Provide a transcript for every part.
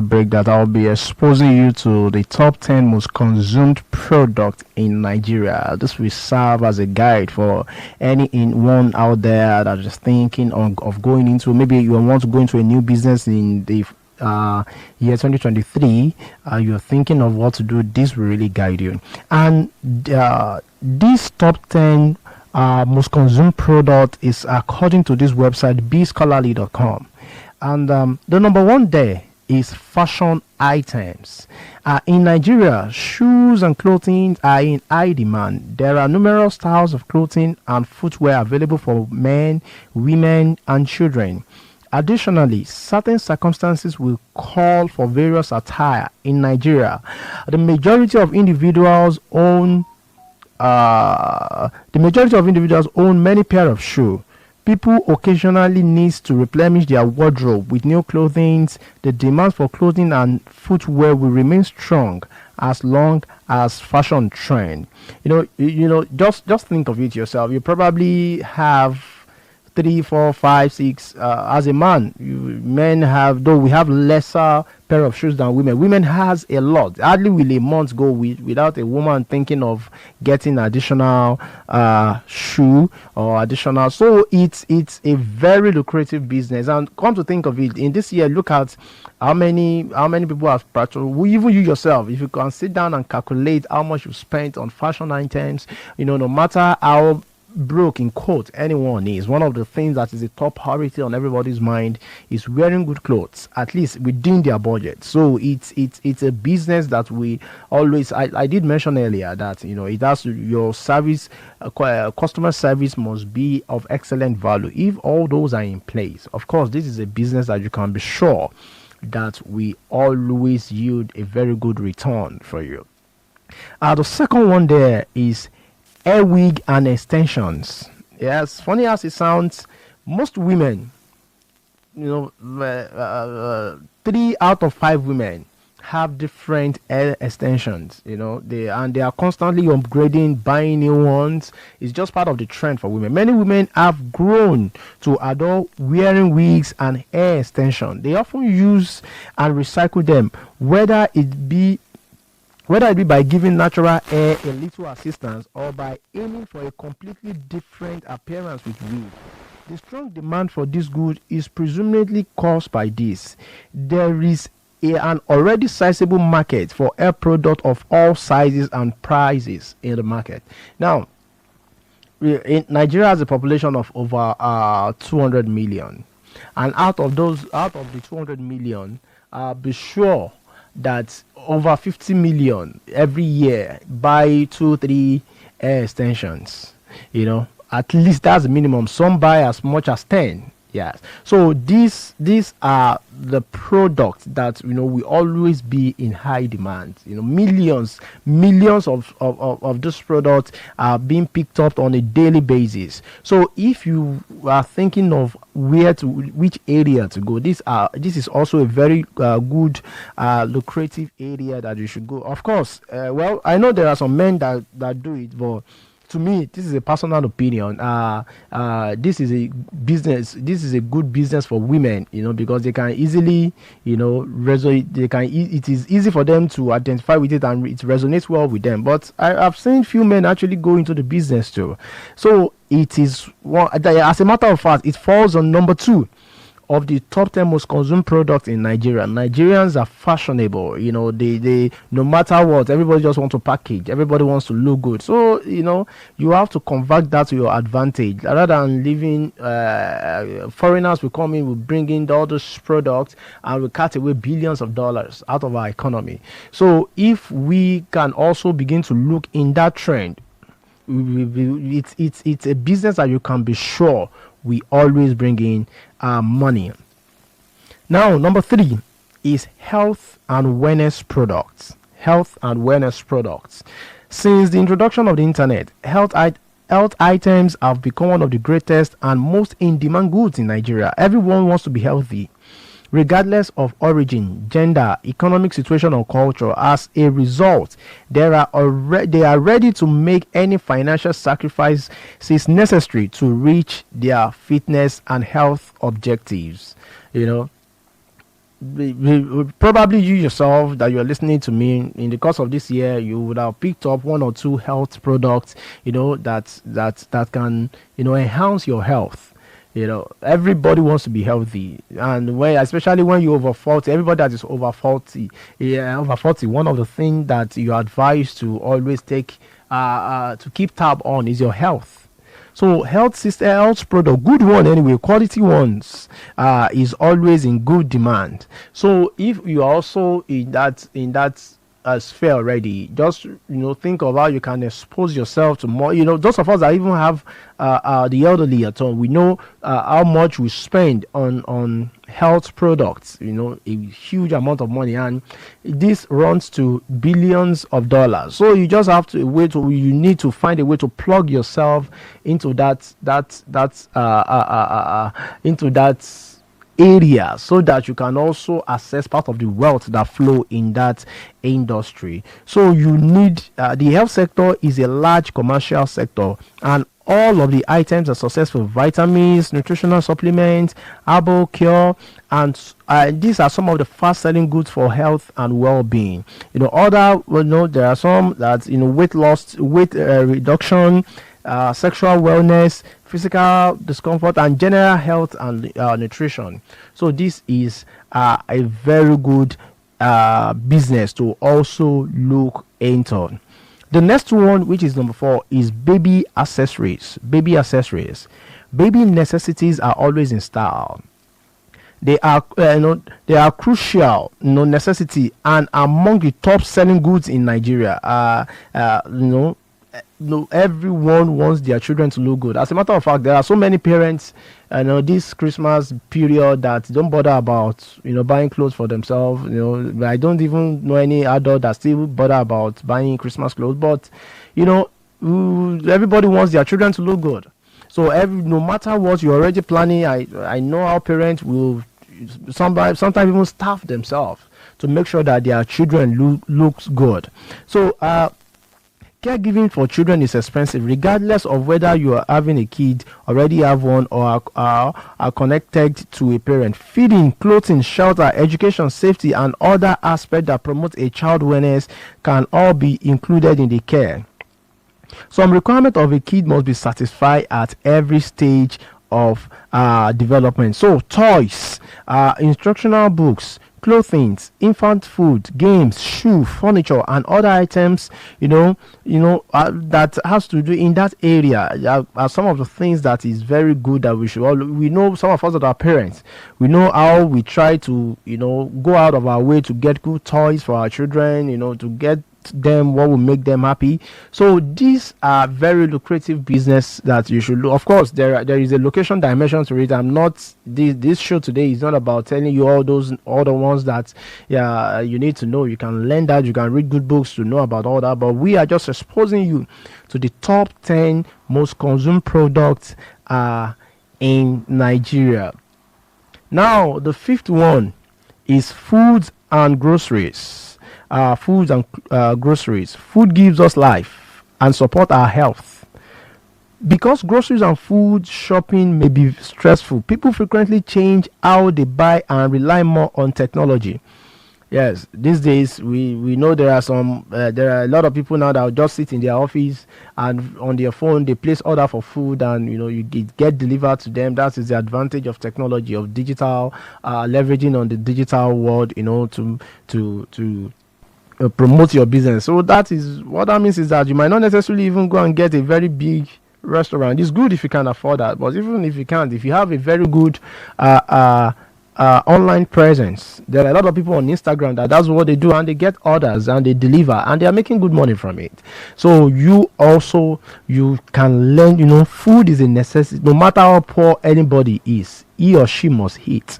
break that I'll be exposing you to the top 10 most consumed product in Nigeria. This will serve as a guide for anyone out there that is thinking of going into, maybe you want to go into a new business in the year 2023. You're thinking of what to do. This will really guide you. And this top 10 most consumed product is according to this website bscholarly.com, and the number one there is fashion items. In Nigeria, shoes and clothing are in high demand. There are numerous styles of clothing and footwear available for men, women, and children. Additionally, certain circumstances will call for various attire in Nigeria. The majority of individuals own many pair of shoes. People occasionally need to replenish their wardrobe with new clothing. The demand for clothing and footwear will remain strong as long as fashion trend. Just think of it yourself. You probably have 3, 4, 5, 6. As a man, men have, though we have lesser pair of shoes than women. Women has a lot. Hardly will a month go without a woman thinking of getting additional shoe or additional. So it's a very lucrative business. And come to think of it, in this year, look at how many people have purchased. Even you yourself, if you can sit down and calculate how much you spent on fashion items, no matter how broke in quote anyone is, one of the things that is a top priority on everybody's mind is wearing good clothes, at least within their budget. So it's a business that we always, I did mention earlier that it has your service, customer service must be of excellent value. If all those are in place, of course this is a business that you can be sure that we always yield a very good return for you. The second one there is hair wig and extensions. Yes, funny as it sounds, most women, 3 out of 5 women have different hair extensions. They are constantly upgrading, buying new ones. It's just part of the trend for women. Many women have grown to adore wearing wigs and hair extension. They often use and recycle them, whether it be by giving natural hair a little assistance or by aiming for a completely different appearance with wig. The strong demand for this good is presumably caused by this. There is an already sizable market for hair products of all sizes and prices in the market. Now, Nigeria has a population of over 200 million, and out of the 200 million, be sure that over 50 million every year buy 2-3 hair extensions. At least that's the minimum. Some buy as much as 10. Yes. So these are the products that will always be in high demand. Millions of these products are being picked up on a daily basis. So if you are thinking of which area to go, this is also a very good lucrative area that you should go. Of course, I know there are some men that do it, but to me, this is a personal opinion. This is a business. This is a good business for women, because they can easily, resonate. It is easy for them to identify with it, and it resonates well with them. But I've seen few men actually go into the business too. So it is as a matter of fact, it falls on number 2 of the top 10 most consumed products in Nigeria. Nigerians are fashionable. They no matter what, everybody just wants to package. Everybody wants to look good. So you have to convert that to your advantage, rather than leaving foreigners will come in, will bring in all those products, and will cut away billions of dollars out of our economy. So if we can also begin to look in that trend, it's a business that you can be sure we always bring in money. Now, number 3 is health and wellness products. Health and wellness products. Since the introduction of the internet, health items have become one of the greatest and most in-demand goods in Nigeria. Everyone wants to be healthy, regardless of origin, gender, economic situation, or culture. As a result, they are ready to make any financial sacrifices necessary to reach their fitness and health objectives. probably you yourself that you're listening to me, in the course of this year you would have picked up one or two health products, that can, enhance your health. Everybody wants to be healthy, and when, especially when you're over 40, everybody that is over 40, yeah, over 40, one of the things that you are advised to always take, to keep tab on, is your health. So health product, good one anyway, quality ones, is always in good demand. So if you are also in that sphere already, just think of how you can expose yourself to more. Those of us that even have the elderly at home, we know how much we spend on health products. A huge amount of money, and this runs to billions of dollars. So you just have to you need to find a way to plug yourself into into that area, so that you can also access part of the wealth that flow in that industry. So you need, the health sector is a large commercial sector, and all of the items are successful: vitamins, nutritional supplements, herbal cure, and these are some of the fast selling goods for health and well-being. There are some that, weight loss, weight reduction, sexual wellness, physical discomfort, and general health and nutrition. So this is a very good business to also look into. The next one, which is number 4, is baby accessories. Baby necessities are always in style. They are crucial, necessity, and among the top selling goods in Nigeria. No, everyone wants their children to look good. As a matter of fact, there are so many parents, this Christmas period, that don't bother about, buying clothes for themselves. I don't even know any adult that still bother about buying Christmas clothes. But everybody wants their children to look good. So no matter what you're already planning, I know how parents will sometimes even starve themselves to make sure that their children looks good. So caregiving for children is expensive, regardless of whether you are having a kid, already have one, or are connected to a parent. Feeding, clothing, shelter, education, safety, and other aspects that promote a child wellness can all be included in the care. Some requirement of a kid must be satisfied at every stage of development. So toys, instructional books, clothing, infant food, games, shoe, furniture, and other items, that has to do in that area, are some of the things that is very good that we should all. We know, some of us that are parents, we know how we try to, go out of our way to get good toys for our children, to get them what will make them happy. So these are very lucrative business that you should look. Of course, there is a location dimension to it. I'm not this show today is not about telling you all the ones that you need to know. You can learn that, you can read good books to know about all that, but we are just exposing you to the top 10 most consumed products in Nigeria. Now the 5th one is foods and groceries. Foods and groceries. Food gives us life and support our health. Because groceries and food shopping may be stressful, people frequently change how they buy and rely more on technology. Yes, these days we know there are a lot of people now that will just sit in their office, and on their phone they place order for food, and you get delivered to them. That is the advantage of technology, of digital, leveraging on the digital world, to promote your business. So that is what that means, is that you might not necessarily even go and get a very big restaurant. It's good if you can afford that, but even if you can't, if you have a very good online presence, there are a lot of people on Instagram that's what they do, and they get orders and they deliver, and they are making good money from it. So you can learn. Food is a necessity. No matter how poor anybody is, he or she must eat.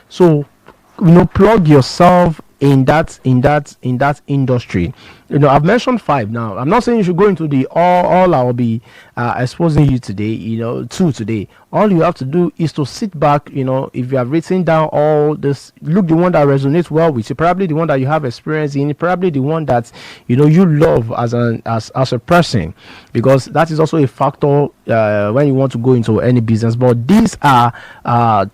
So plug yourself in that industry. I've mentioned 5 now. I'm not saying you should go into the all I will be exposing you today, to today. All you have to do is to sit back, if you have written down all this, look the one that resonates well with you, probably the one that you have experience in, probably the one that you love as a person, because that is also a factor when you want to go into any business. But these are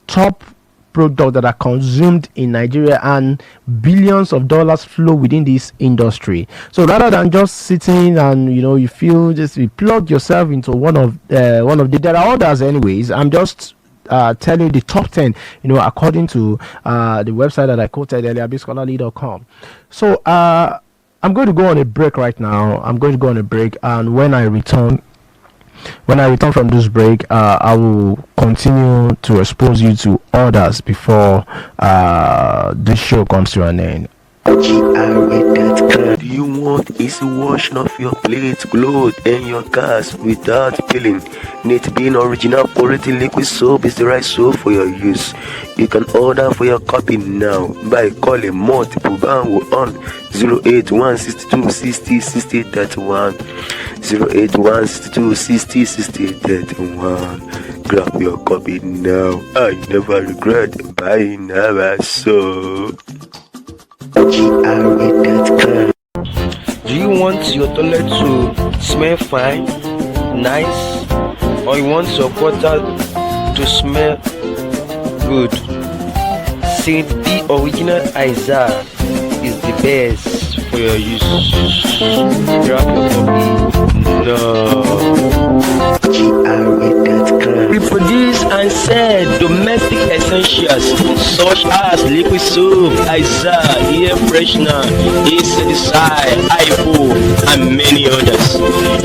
top products that are consumed in Nigeria, and billions of dollars flow within this industry. So rather than just sitting and you feel just you plug yourself into one of there are others anyways. I'm just telling you the top 10 according to the website that I quoted earlier, bscholarly.com. So I'm going to go on a break right now. And when I return from this break, I will continue to expose you to others before this show comes to an end. Do you want easy washing of your plates, clothes, and your cars without feeling? Need being original quality liquid soap is the right soap for your use. You can order for your copy now by calling multiple bango on 081 62 60 60 31. 081 62 60 60 31. Grab your copy now. I never regret buying our soap. Do you want your toilet to smell fine, nice, or you want your water to smell good? Saint B Original Isaiah is the best for your use. Grab your copy now. Reproduce and sell domestic essentials such as liquid soap, Isaiah, air freshener, insecticide, iPo, and many others.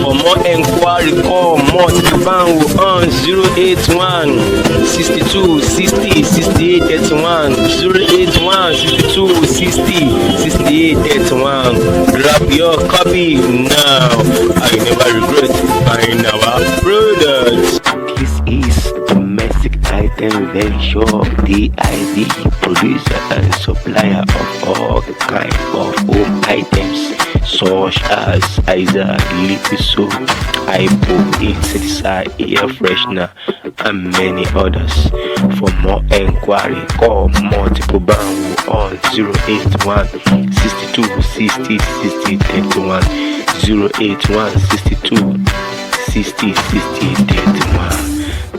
For more enquiry, call multiple bango on 081 62 60 68 31. 081 62 60 68 31. Grab your copy now. I never regret buying our products. This is Domestic Item Venture, DIV, producer and supplier of all kinds of home items such as Isaiah, liquid soap, iPo, insecticide, air freshener, and many others. For more enquiry, call multiple bango on 081 62 60 60 31. 081 62 60 60 31.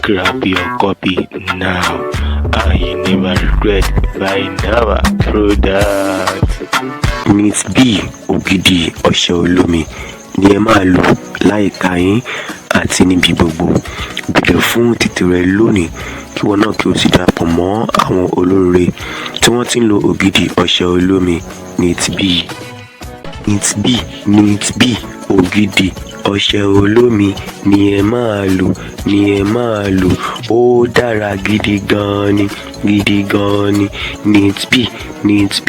Grab your copy now, and you never regret buying our product. Miss B Ògidì ọṣẹ olómi ni ẹ máa lò láìka yín àti níbi gbogbo. Bẹ̀rẹ̀ fún títì rẹ lónìí kí wọn náà kí o sì darapọ̀ mọ́ àwọn olóore tí wọ́n ti ń lo Ògidì ọṣẹ olómi. Miss B Ògidì ọṣẹ olómi ni ẹ máa lò, ó dára gidi gan ni. Miss B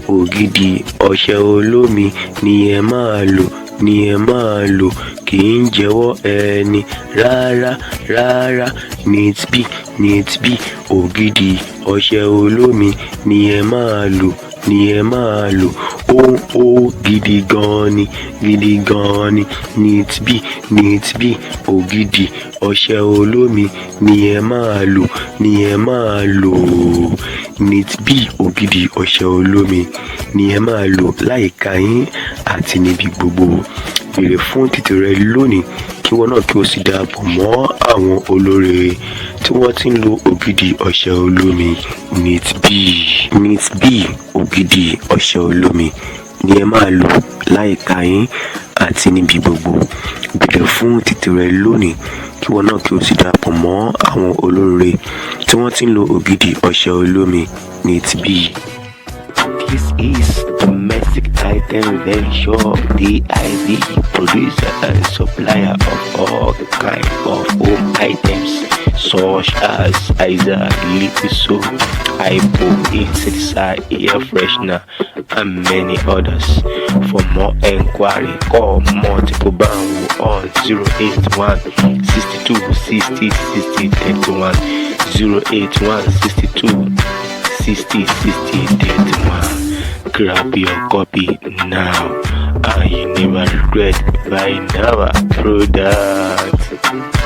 Ògidì ọṣẹ olómi ni ẹ máa lò, kì í jẹ́wọ́ ẹni rárá. Miss B Ògidì ọṣẹ olómi ni ẹ máa lò, ó gidi gan ni. Miss B Ògidì ọṣẹ olómi ni ẹ máa lò. Miss B Ògidì ọṣẹ olómi ni ẹ máa lò láìka yín àti níbi gbogbo. Bẹ̀rẹ̀ fún títì rẹ lónìí kí wọn náà kí o sì darapọ̀ mọ́ àwọn olóore tí wọ́n ti ń lo Ògidì ọṣẹ olómi. Miss B Ògidì ọṣẹ olómi ni ẹ máa lò láìka yín àti níbi gbogbo. Bẹ̀rẹ̀ fún títì rẹ lónìí kí wọn náà kí o sì darapọ̀ mọ́ àwọn olóore tí wọ́n ti ń lo Ògidì ọṣẹ olómi. Miss B. This is Domestic Item Venture, DIV, producer and supplier of all kinds of home items such as Isaiah, liquid soap, iPo, insecticide, air freshener, and many others. For more enquiry, call multiple bango on 081 62 60 60 31. 081 62 60 60 31. Grab your copy now, and you never regret buying our product.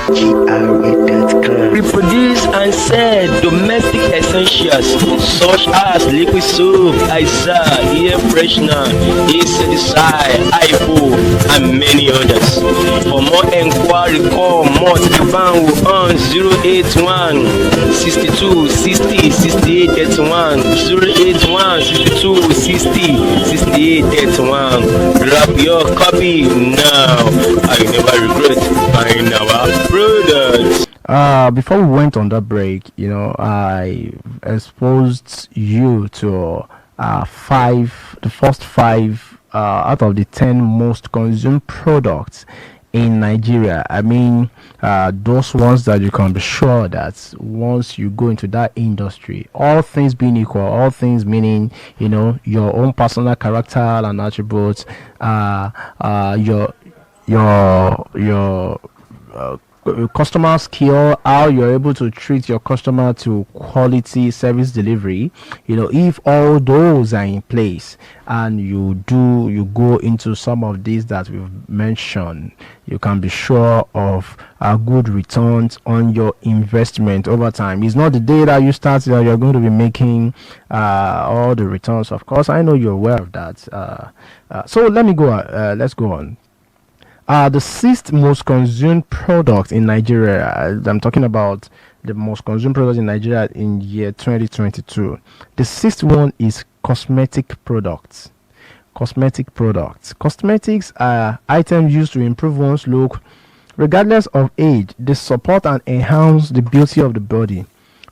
We produce and sell domestic essentials such as liquid soap, Isa, air freshener, insecticide, Ipo, and many others. For more enquiry, call Motibangu on 081 62 60 68 31 081 62 60 68 31. Grab your copy now. I never regret buying our products. Before we went on that break, I exposed you to the first five out of the 10 most consumed products in Nigeria. I mean, those ones that you can be sure that once you go into that industry, all things being equal, all things meaning, your own personal character and attributes, your customer skill, how you're able to treat your customer to quality service delivery, if all those are in place and you go into some of these that we've mentioned, you can be sure of good returns on your investment over time. It's not the day that you start that you're going to be making all the returns. Of course, I know you're aware of that. So let's go on. The sixth most consumed product in Nigeria. I'm talking about the most consumed product in Nigeria in year 2022. The sixth one is cosmetic products. Cosmetics are items used to improve one's look, regardless of age. They support and enhance the beauty of the body.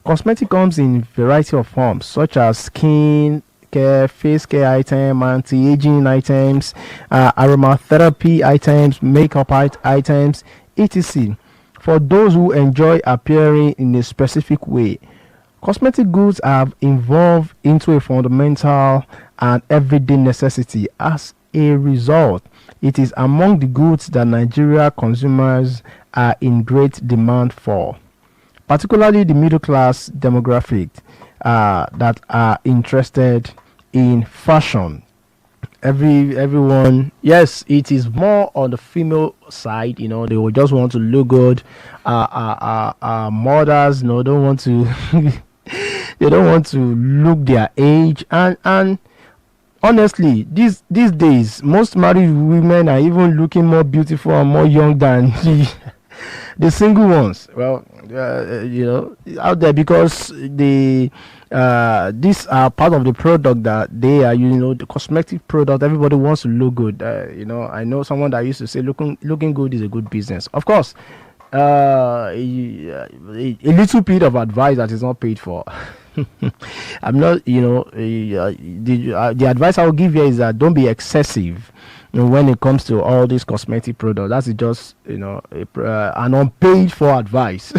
Cosmetic comes in variety of forms, such as skin care, face care items, anti-aging items, aromatherapy items, makeup items, etc. For those who enjoy appearing in a specific way, cosmetic goods have evolved into a fundamental and everyday necessity. As a result, it is among the goods that Nigeria consumers are in great demand for, particularly the middle class demographic that are interested in fashion. Everyone, yes, it is more on the female side. They will just want to look good. Mothers, don't want to they don't want to look their age, and honestly, these days most married women are even looking more beautiful and more young than the single ones. Well, out there, because these are part of the product that they are, the cosmetic product. Everybody wants to look good. I know someone that used to say looking good is a good business. Of course, a little bit of advice that is not paid for. I'm not, the advice I will give you is that don't be excessive when it comes to all these cosmetic products. That's just, an unpaid for advice.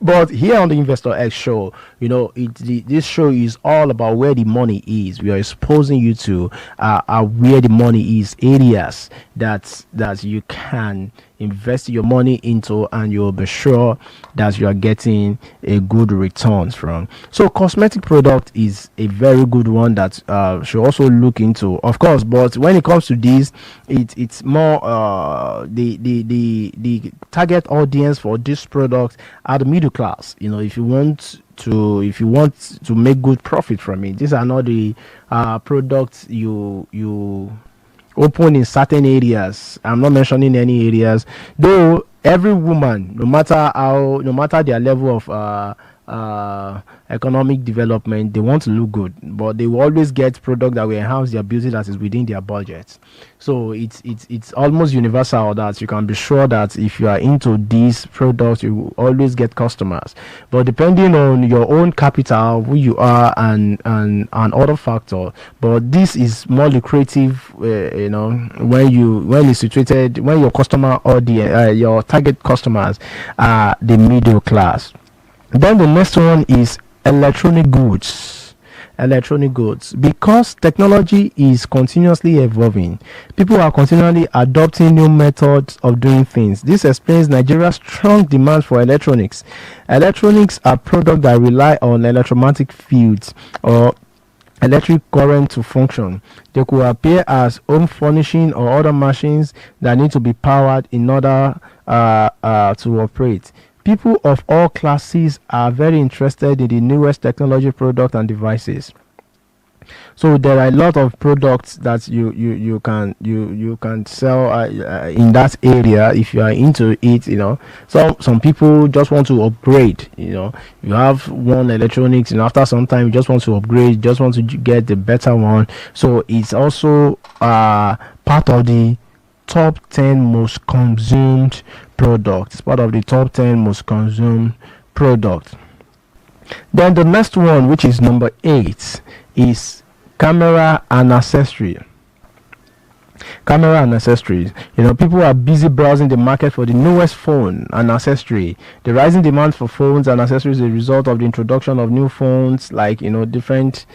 But here on the Investor X show, this show is all about where the money is. We are exposing you to where the money is, areas that you can invest your money into, and you'll be sure that you are getting a good returns from. So cosmetic product is a very good one that should also look into, of course. But when it comes to this, it's more the target audience for this product are the middle class. If you want to make good profit from it, these are not the products you open in certain areas. I'm not mentioning any areas, though. Every woman, no matter their level of economic development, they want to look good, but they will always get product that will enhance their beauty that is within their budget. So it's almost universal that you can be sure that if you are into these products, you will always get customers. But depending on your own capital, who you are, and other factor, but this is more lucrative, when it's situated, when your customer audience, your target customers are the middle class. Then the next one is electronic goods. Because technology is continuously evolving, people are continually adopting new methods of doing things. This explains Nigeria's strong demand for electronics. Electronics are products that rely on electromagnetic fields or electric current to function. They could appear as home furnishing or other machines that need to be powered in order to operate. People of all classes are very interested in the newest technology product and devices. So there are a lot of products that you can sell in that area if you are into it. Some people just want to upgrade. You have one electronics, and after some time you just want to upgrade, just want to get the better one. So it's also part of the top 10 most consumed products. Part of the top 10 most consumed products. Then the next one, which is number 8, is camera and accessories. People are busy browsing the market for the newest phone and accessory. The rising demand for phones and accessories is a result of the introduction of new phones, like different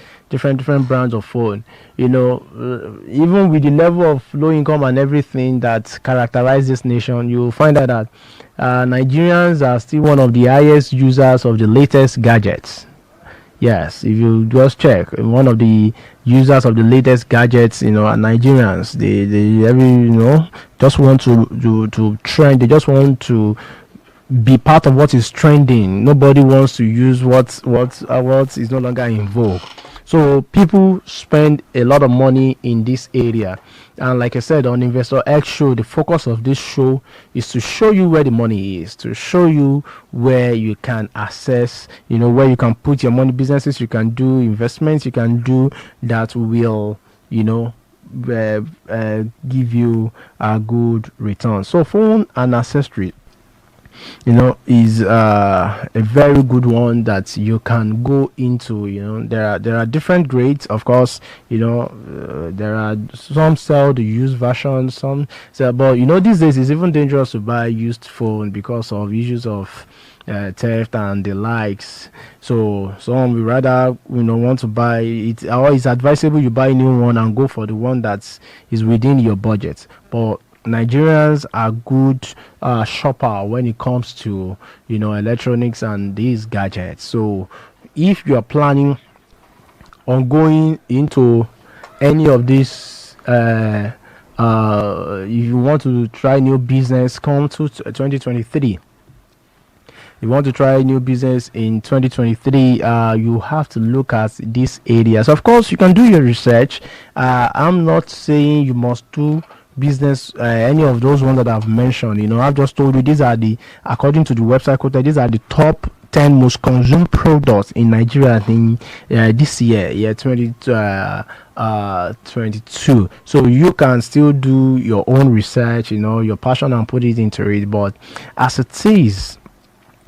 brands of phone. Even with the level of low income and everything that characterize this nation, you will find out that Nigerians are still one of the highest users of the latest gadgets. Yes, if you just check, one of the users of the latest gadgets, are Nigerians. They just want to trend. They just want to be part of what is trending. Nobody wants to use what is no longer in vogue. So people spend a lot of money in this area. And like I said on Investor X show, the focus of this show is to show you where the money is, to show you where you can access, where you can put your money, businesses you can do, investments you can do that will, give you a good return. So phone and accessory, is a very good one that you can go into. There are different grades, of course. There are some sell the used version, some sell, but these days it's even dangerous to buy used phone because of issues of theft and the likes. So some will rather want to buy it, or it's advisable you buy a new one and go for the one that is within your budget. But Nigerians are good shopper when it comes to electronics and these gadgets. So if you are planning on going into any of these, if you want to try new business, come to 2023. You want to try new business in 2023, you have to look at these areas. Of course, you can do your research. I'm not saying you must do business any of those ones that I've mentioned. I've just told you these are according to the website quoted, these are the top 10 most consumed products in Nigeria in this year 2022. So you can still do your own research, your passion, and put it into it. But as it is,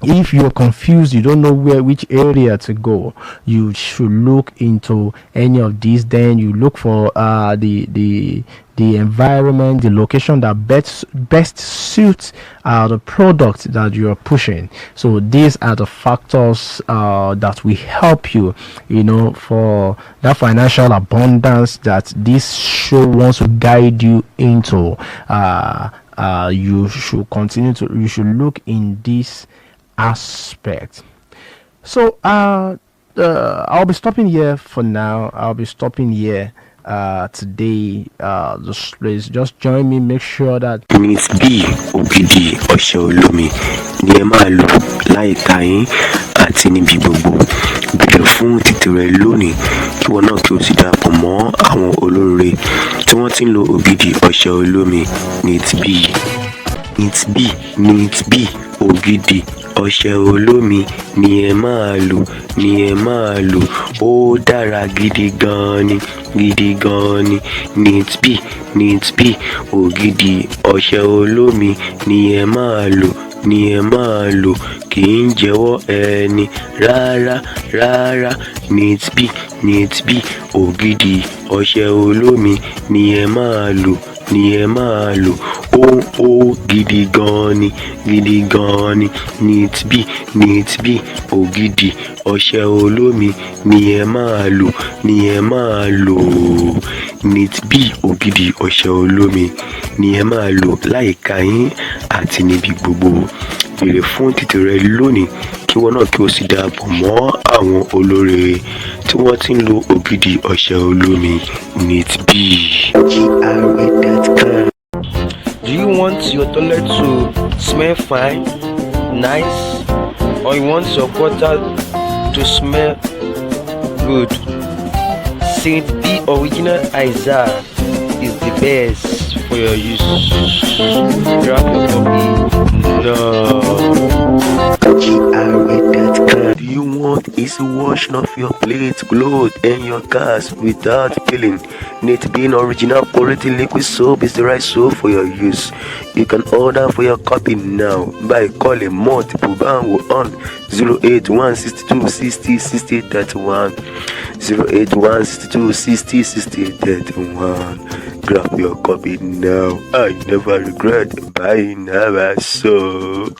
if you're confused, you don't know which area to go, you should look into any of these. Then you look for the environment, the location that best suits the product that you're pushing. So these are the factors that will help you, for that financial abundance that this show wants to guide you into. You should look in this aspect. So I'll be stopping here for now. I'll be stopping here today. Just join me. Make sure that Miss B Ogidi Osheolomi ni ẹ máa lò láìka yín àti níbi gbogbo. Bẹ̀rẹ̀ fún títì rẹ lónìí kí wọn náà kí o sì darapọ̀ mọ́ àwọn olóore tí wọ́n ti ń lo Ogidi Osheolomi. Miss B Ogidi Osheolomi ni ẹ máa lò, ó dára gidi gan ni. Neat B Ogidi Osheolomi ni ẹ máa lò, kì í jẹ́wọ́ ẹni rárá. Neat B Ogidi Osheolomi ni ẹ máa lò, ó gidi gan ni. Neat B Ogidi Osheolomi ni ẹ máa lò. Neat B Ogidi Osheolomi ni ẹ máa lò láìka yín àti níbi gbogbo. béèrè fún títì rẹ lónìí kí wọ́n náà kí o sì darapọ̀ mọ́ àwọn olóríire tí wọ́n ti ń lo ògidì ọṣẹ olómi NITB.com. Do you want your toilet to smell fine, nice, or you want your water to smell good? Saint B Original Isaiah is the best for your use. Grab your copy now. Do you want easy washing of your plates, clothes, and your cars without peeling? NITB Original Purity Liquid Soap is the right soap for your use. You can order for your copy now by calling multiple Banwo on 081 62 60 60 31. 081 62 60 60 31. Grab your copy now. I never regret buying our soap.